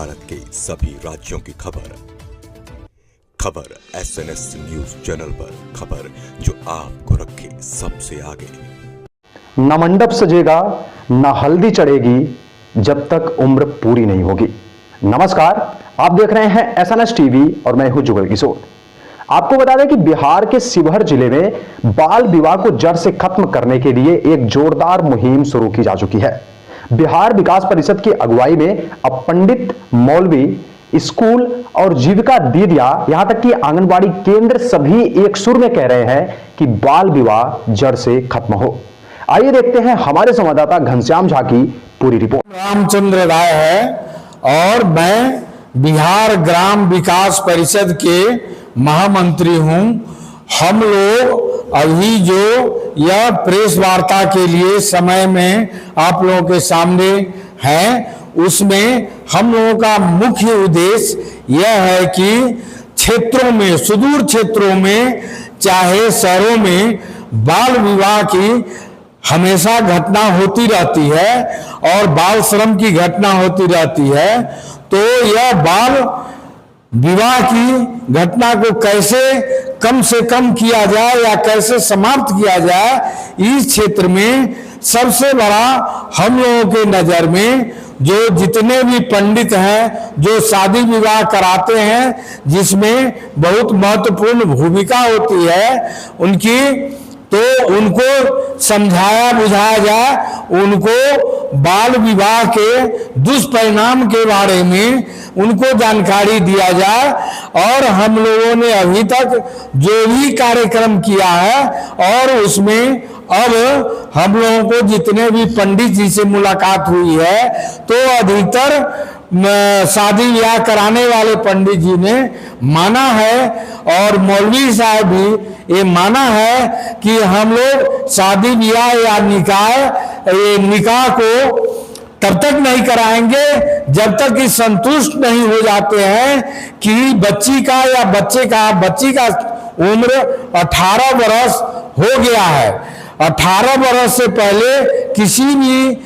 भारत के सभी राज्यों की खबर SNS न्यूज चैनल पर, खबर जो आपको रखे सबसे आगे। न मंडप सजेगा न हल्दी चढ़ेगी जब तक उम्र पूरी नहीं होगी। नमस्कार, आप देख रहे हैं SNS टीवी और मैं हूं जुगल किशोर। आपको बता दें कि बिहार के शिवहर जिले में बाल विवाह को जड़ से खत्म करने के लिए एक जोरदार मुहिम शुरू की जा चुकी है। बिहार विकास परिषद की अगुवाई में अब पंडित, मौलवी, स्कूल और जीविका दीदियां, यहां तक कि आंगनबाड़ी केंद्र सभी एक सुर में कह रहे हैं कि बाल विवाह जड़ से खत्म हो। आइए देखते हैं हमारे संवाददाता घनश्याम झा की पूरी रिपोर्ट। रामचंद्र राय है और मैं बिहार ग्राम विकास परिषद के महामंत्री हूं। हम लोग अभी जो यह प्रेस वार्ता के लिए समय में आप लोगों के सामने हैं, उसमें हम लोगों का मुख्य उद्देश्य यह है कि क्षेत्रों में, सुदूर क्षेत्रों में, चाहे शहरों में बाल विवाह की हमेशा घटना होती रहती है और बाल श्रम की घटना होती रहती है। तो यह बाल विवाह की घटना को कैसे कम से कम किया जाए या कैसे समाप्त किया जाए, इस क्षेत्र में सबसे बड़ा हम लोगों के नजर में जो जितने भी पंडित हैं जो शादी विवाह कराते हैं, जिसमें बहुत महत्वपूर्ण भूमिका होती है उनकी, तो उनको समझाया बुझाया जाए, उनको बाल विवाह के दुष्परिणाम के बारे में उनको जानकारी दिया जाए। और हम लोगों ने अभी तक जो भी कार्यक्रम किया है और उसमें अब हम लोगों को जितने भी पंडित जी से मुलाकात हुई है, तो अधिकतर शादी ब्याह कराने वाले पंडित जी ने माना है और मौलवी साहब भी ये माना है कि हम लोग शादी ब्याह या निकाह को तब तक नहीं कराएंगे जब तक कि संतुष्ट नहीं हो जाते हैं कि बच्ची का उम्र 18 वर्ष हो गया है। 18 वर्ष से पहले किसी भी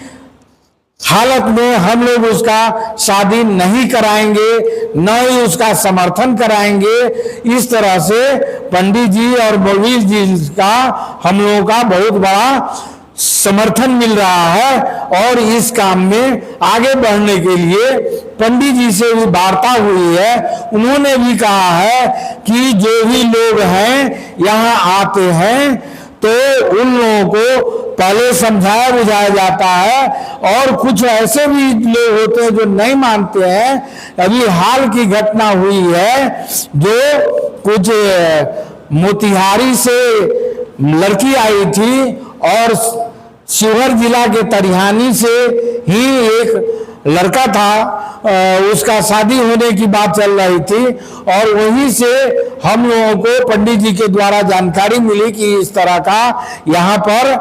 हालत में हम लोग उसका शादी नहीं कराएंगे, न ही उसका समर्थन कराएंगे। इस तरह से पंडित जी और मौलवी जी का हम लोगों का बहुत बड़ा समर्थन मिल रहा है और इस काम में आगे बढ़ने के लिए पंडित जी से भी वार्ता हुई है। उन्होंने भी कहा है कि जो भी लोग हैं यहाँ आते हैं तो उन लोगों को पहले समझाया बुझाया जाता है और कुछ ऐसे भी लोग होते हैं जो नहीं मानते हैं। अभी हाल की घटना हुई है जो कुछ मोतिहारी से लड़की आई थी और शिवहर जिला के तरिहानी से ही एक लड़का था, उसका शादी होने की बात चल रही थी और वहीं से हम लोगों को पंडित जी के द्वारा जानकारी मिली कि इस तरह का यहाँ पर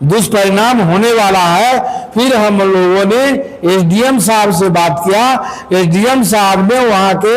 दुष्परिणाम होने वाला है। फिर हम लोगों ने SDM साहब से बात किया। SDM साहब ने वहाँ के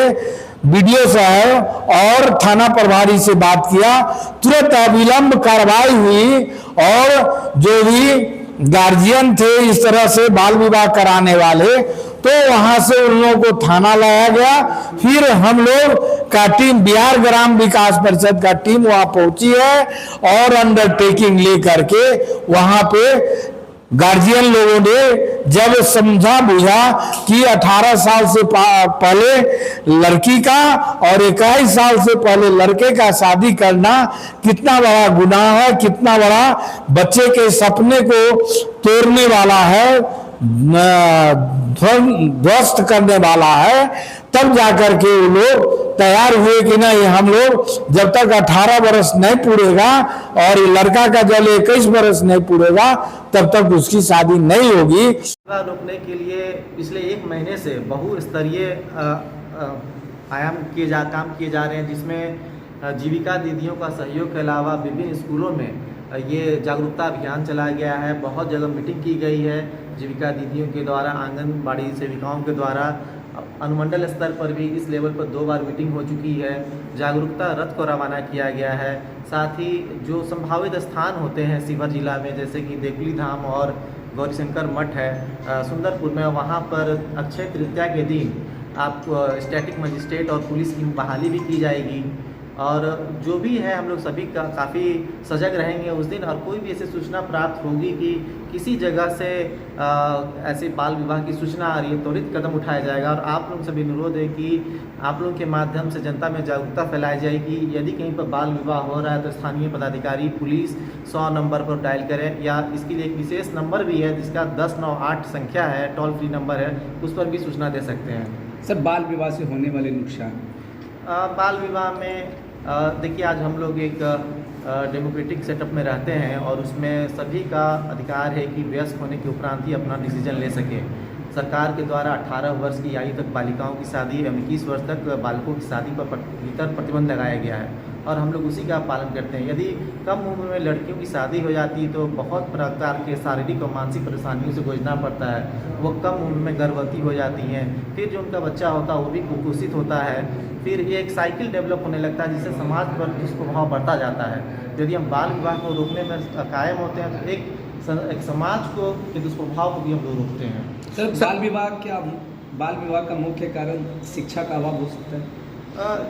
BDO साहब और थाना प्रभारी से बात किया। तुरंत अविलंब कार्रवाई हुई और जो भी गार्जियन थे इस तरह से बाल विवाह कराने वाले, तो वहां से उन लोगों को थाना लाया गया। फिर हम लोग का टीम, बिहार ग्राम विकास परिषद का टीम वहां पहुंची है और अंडरटेकिंग लेकर के वहां पे गार्जियन लोगों ने जब समझा बुझा कि 18 साल से पहले लड़की का और 21 साल से पहले लड़के का शादी करना कितना बड़ा गुनाह है, कितना बड़ा बच्चे के सपने को तोड़ने वाला है, ध्वस्त करने वाला है, तब जाकर के वो लोग तैयार हुए कि नहीं, हम लोग जब तक 18 वर्ष नहीं पूरेगा और ये लड़का का जब 21 वर्ष नहीं पूरेगा तब तक उसकी शादी नहीं होगी। रोकने के लिए पिछले 1 महीने से बहुस्तरीय काम किए जा रहे हैं, जिसमें जीविका दीदियों का सहयोग के अलावा विभिन्न स्कूलों में ये जागरूकता अभियान चलाया गया है। बहुत जगह मीटिंग की गई है जीविका दीदियों के द्वारा, आंगनबाड़ी सेविकाओं के द्वारा। अनुमंडल स्तर पर भी इस लेवल पर 2 बार मीटिंग हो चुकी है। जागरूकता रथ को रवाना किया गया है। साथ ही जो संभावित स्थान होते हैं शिवहर जिला में, जैसे कि देवली धाम और गौरीशंकर मठ है सुंदरपुर में, वहाँ पर अक्षय तृतीया के दिन आपको स्टैटिक मजिस्ट्रेट और पुलिस की बहाली भी की जाएगी। और जो भी है हम लोग सभी का काफ़ी सजग रहेंगे उस दिन, और कोई भी ऐसी सूचना प्राप्त होगी कि किसी जगह से ऐसे बाल विवाह की सूचना आ रही है, त्वरित कदम उठाया जाएगा। और आप लोग से भी अनुरोध है कि आप लोगों के माध्यम से जनता में जागरूकता फैलाई जाएगी। यदि कहीं पर बाल विवाह हो रहा है तो स्थानीय पदाधिकारी, पुलिस 100 नंबर पर डायल करें, या इसके लिए एक विशेष नंबर भी है जिसका 1098 संख्या है, टोल फ्री नंबर है, उस पर भी सूचना दे सकते हैं। सर, बाल विवाह से होने वाले नुकसान? बाल विवाह में देखिए, आज हम लोग एक डेमोक्रेटिक सेटअप में रहते हैं और उसमें सभी का अधिकार है कि वयस्क होने के उपरांत ही अपना डिसीजन ले सकें। सरकार के द्वारा 18 वर्ष की आयु तक बालिकाओं की शादी एवं 21 वर्ष तक बालकों की शादी पर भीतर प्रतिबंध लगाया गया है और हम लोग उसी का पालन करते हैं। यदि कम उम्र में लड़कियों की शादी हो जाती है तो बहुत प्रकार के शारीरिक और मानसिक परेशानियों से गुजरना पड़ता है। वो कम उम्र में गर्भवती हो जाती हैं, फिर जो उनका बच्चा होता है वो भी कुपोषित होता है, फिर ये एक साइकिल डेवलप होने लगता है जिससे समाज पर दुष्प्रभाव बढ़ता जाता है। यदि हम बाल विवाह को रोकने में कायम होते हैं तो एक समाज को के दुष्प्रभाव को भी हम लोग रोकते हैं। सर, बाल विवाह का मुख्य कारण शिक्षा का अभाव हो सकता है?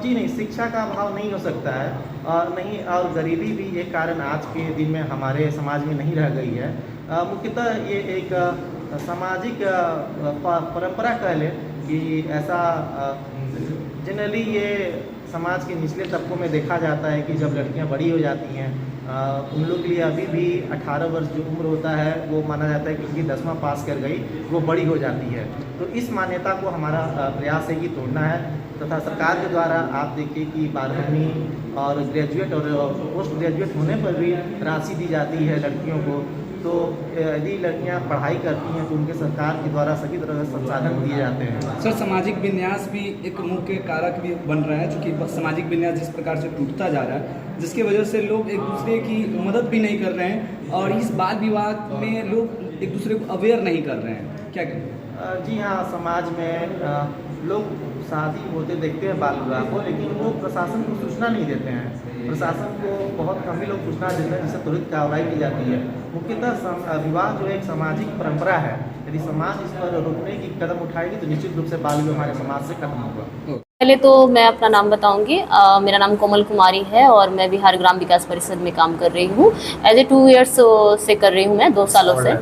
जी नहीं, शिक्षा का अभाव नहीं हो सकता है, और नहीं, और गरीबी भी एक कारण आज के दिन में हमारे समाज में नहीं रह गई है। मुख्यतः ये एक सामाजिक परंपरा कह लें कि ऐसा जनरली ये समाज के निचले तबकों में देखा जाता है कि जब लड़कियां बड़ी हो जाती हैं, उन लोग के लिए अभी भी 18 वर्ष जो उम्र होता है वो माना जाता है कि उनकी 10वां पास कर गई, वो बड़ी हो जाती है। तो इस मान्यता को हमारा प्रयास है कि तोड़ना है, तथा सरकार के द्वारा आप देखिए कि 12वीं और ग्रेजुएट और पोस्ट ग्रेजुएट होने पर भी राशि दी जाती है लड़कियों को। तो यदि लड़कियां पढ़ाई करती हैं तो उनके सरकार के द्वारा सभी तरह के संसाधन दिए जाते हैं। सर, सामाजिक विन्यास भी एक मुख्य कारक भी बन रहा है, क्योंकि सामाजिक विन्यास जिस प्रकार से टूटता जा रहा है, जिसकी वजह से लोग एक दूसरे की मदद भी नहीं कर रहे हैं, और इस बाल विवाह में लोग एक दूसरे को अवेयर नहीं कर रहे हैं। क्या कहें? जी हाँ, समाज में लोग शादी होते देखते हैं बाल विवाह को, लेकिन वो प्रशासन को सूचना नहीं देते हैं। प्रशासन को बहुत कम ही लोग सूचना देते हैं जिससे त्वरित कार्रवाई की जाती है। मुख्यतः विवाह जो एक सामाजिक परंपरा है, यदि समाज इस पर रोकने की कदम उठाएगी तो निश्चित रूप से बाल विवाह हमारे समाज से खत्म होगा। पहले तो मैं अपना नाम बताऊंगी। मेरा नाम कोमल कुमारी है और मैं बिहार ग्राम विकास परिषद में काम कर रही हूँ। एज ए 2 ईयर्स से कर रही हूँ मैं, 2 सालों से।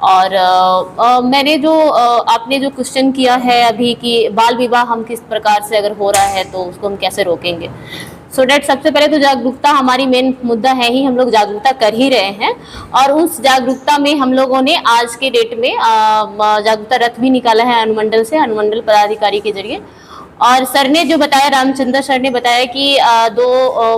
और मैंने जो आपने जो क्वेश्चन किया है अभी कि बाल विवाह हम किस प्रकार से अगर हो रहा है तो उसको हम कैसे रोकेंगे, सो डैट सबसे पहले तो जागरूकता हमारी मेन मुद्दा है ही। हम लोग जागरूकता कर ही रहे हैं, और उस जागरूकता में हम लोगों ने आज के डेट में जागरूकता रथ भी निकाला है अनुमंडल से, अनुमंडल पदाधिकारी के जरिए। और सर ने जो बताया, रामचंद्र सर ने बताया कि 2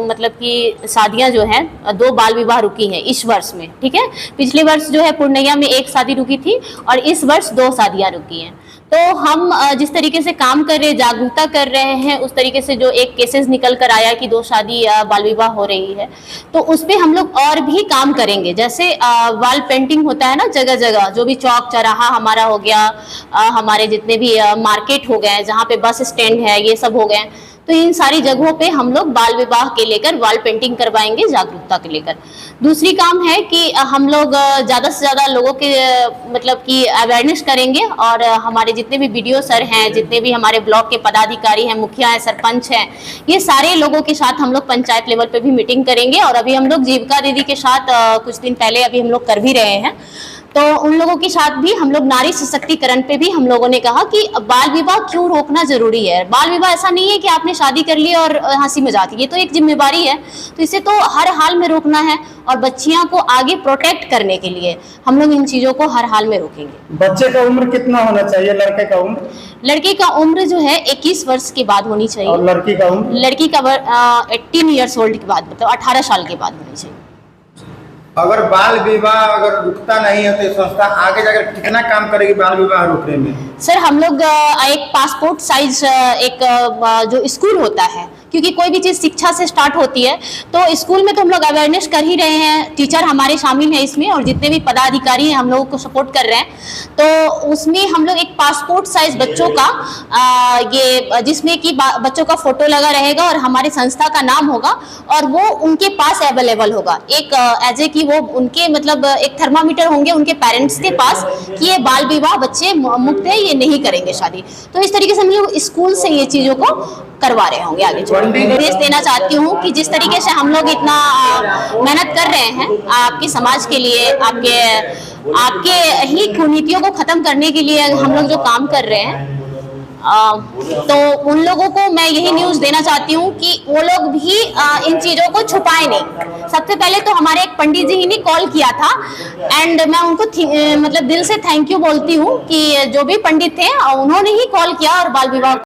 मतलब कि शादियां जो हैं, 2 बाल विवाह रुकी हैं इस वर्ष में। ठीक है, पिछले वर्ष जो है पूर्णिया में 1 शादी रुकी थी और इस वर्ष 2 शादियां रुकी हैं। तो हम जिस तरीके से काम कर रहे हैं, जागरूकता कर रहे हैं, उस तरीके से जो एक केसेस निकल कर आया कि 2 शादी बाल विवाह हो रही है, तो उस पर हम लोग और भी काम करेंगे। जैसे वॉल पेंटिंग होता है ना जगह जगह, जो भी चौक चौराहा हमारा हो गया, हमारे जितने भी मार्केट हो गए, जहाँ पे बस स्टैंड है, ये सब हो गए, तो इन सारी जगहों पे हम लोग बाल विवाह के लेकर वॉल पेंटिंग करवाएंगे जागरूकता के लेकर। दूसरी काम है कि हम लोग ज़्यादा से ज़्यादा लोगों के मतलब कि अवेयरनेस करेंगे, और हमारे जितने भी वीडियो सर हैं, जितने भी हमारे ब्लॉक के पदाधिकारी हैं, मुखिया हैं, सरपंच हैं, ये सारे लोगों के साथ हम लोग पंचायत लेवल पे भी मीटिंग करेंगे। और अभी हम लोग जीविका दीदी के साथ कुछ दिन पहले अभी हम लोग कर भी रहे हैं, तो उन लोगों के साथ भी हम लोग नारी सशक्तिकरण पे भी हम लोगों ने कहा कि बाल विवाह क्यों रोकना जरूरी है। बाल विवाह ऐसा नहीं है कि आपने शादी कर ली और हंसी मजाक, ये तो एक जिम्मेदारी है, तो इसे तो हर हाल में रोकना है। और बच्चियां को आगे प्रोटेक्ट करने के लिए हम लोग इन चीजों को हर हाल में रोकेंगे। बच्चे का उम्र कितना होना चाहिए? लड़के का उम्र? लड़के का उम्र जो है 21 वर्ष के बाद होनी चाहिए। और लड़की का उम्र? लड़की का 18 ईयर्स ओल्ड के बाद, मतलब 18 साल के बाद होनी चाहिए। अगर बाल विवाह अगर रुकता नहीं है तो संस्था आगे जाकर कितना काम करेगी बाल विवाह रोकने में? सर, हम लोग एक पासपोर्ट साइज एक जो स्कूल होता है, क्योंकि कोई भी चीज़ शिक्षा से स्टार्ट होती है। तो स्कूल में तो हम लोग अवेयरनेस कर ही रहे हैं, टीचर हमारे शामिल हैं इसमें और जितने भी पदाधिकारी हैं हम लोगों को सपोर्ट कर रहे हैं। तो उसमें हम लोग एक पासपोर्ट साइज बच्चों का ये जिसमें कि बच्चों का फोटो लगा रहेगा और हमारे संस्था का नाम होगा और वो उनके पास अवेलेबल होगा, एक एज ए कि वो उनके मतलब एक थर्मामीटर होंगे उनके पेरेंट्स के पास कि ये बाल विवाह बच्चे मुक्त है, ये नहीं करेंगे शादी। तो इस तरीके से हम लोग स्कूल से ये चीजों को करवा रहे होंगे आगे चल। निर्देश देना चाहती हूँ कि जिस तरीके से हम लोग इतना मेहनत कर रहे हैं आपके समाज के लिए, आपके ही कुनीतियों को खत्म करने के लिए हम लोग जो काम कर रहे हैं, तो उन लोगों को मैं यही न्यूज़ देना चाहती हूँ कि वो लोग भी इन चीज़ों को छुपाए नहीं। सबसे पहले तो हमारे एक पंडित जी ने कॉल किया था एंड मैं उनको मतलब दिल से थैंक यू बोलती हूँ कि जो भी पंडित थे उन्होंने ही कॉल किया और बाल विवाह